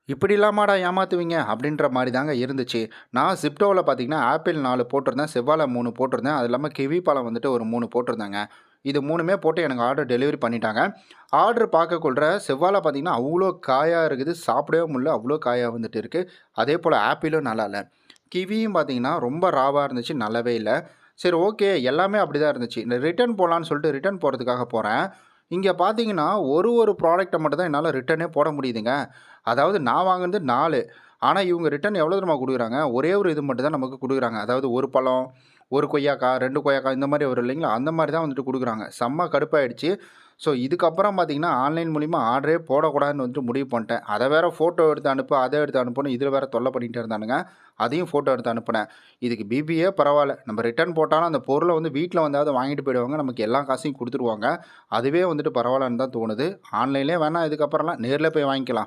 இப்படிலாமாடா ஏமாத்துவீங்க? அப்படின்ற மாரி தாங்க இருந்துச்சு. நான் Ziptoல பார்த்தீங்கன்னா, ஆப்பிள் 4 போட்டிருந்தேன். செவ்வாழை 3 போட்டிருந்தேன். அது இல்லாம கிவி பழம் வந்துட்டு ஒரு 3 போட்டிருந்தேங்க. இது 3மே போட்டு எனக்கு ஆர்டர் டெலிவரி பண்ணிட்டாங்க. ஆர்டர் பார்க்கக்குள்ள செவ்வாழை பார்த்தீங்கன்னா, அவ்ளோ காயா இருக்குது. சாப்பிடவே முடியல. அவ்ளோ காயா வந்துட்டு இருக்கு. அதேபோல ஆப்பிளும் நல்லா இல்ல. கிவியும் பார்த்தீங்கன்னா, ரொம்ப ராவா இருந்துச்சு. நல்லாவே இல்ல. சரி ஓகே. எல்லாமே அப்படிதான் இருந்துச்சு. இந்த ரிட்டர்ன் போலான்னு சொல்லிட்டு ரிட்டர்ன் போறதுக்காக போறேன். இங்க பார்த்தீங்கன்னா, ஒரு ப்ராடக்ட்ட மட்டும் தான் என்னால ரிட்டர்னே போட முடியுதுங்க. அதாவது நான் வாங்குனது 4. ஆனா, இவங்க ரிட்டர்ன் எவ்வளோ தெரியுமா குடுக்குறாங்க? ஒரே ஒரு இது மட்டும் தான் நமக்கு குடுக்குறாங்க. அதாவது 1 பழம், 1 கொய்யாக்கா, 2 கொய்யாக்கா இந்த மாரி வரும் இல்லைங்களா? அந்த மாரி தான் வந்துட்டு குடுக்குறாங்க. செம்ம கடுப்பாயிடுச்சு. ஸோ, இதுக்கப்புறம் பார்த்தீங்கன்னா, ஆன்லைன் மூலியமா ஆர்டரே போடக்கூடாதுன்னு வந்துட்டு முடிவு பண்ணிட்டேன். அத வேற ஃபோட்டோ எடுத்து அனுப்பு, அத எடுத்து அனுப்புன்னு இதில வேற தொல்ல பண்ணிட்டே இருந்தானுங்க. அதையும் ஃபோட்டோ எடுத்து அனுப்புனேன். இதுக்கு பிபியே பரவால்ல. நம்ம ரிட்டர்ன் போட்டாலும் அந்த பொருள வந்து வீட்ல வந்தாவது வாங்கிட்டு போயிடுவாங்க. நமக்கு எல்லா காசையும் குடுத்துருவாங்க. அதுவே வந்துட்டு பரவால்லன்னு தான் தோணுது. ஆன்லைன்லயே வேணாம் இதுக்கப்புறம்லாம் நேர்ல போய் வாங்கிக்கலாம்.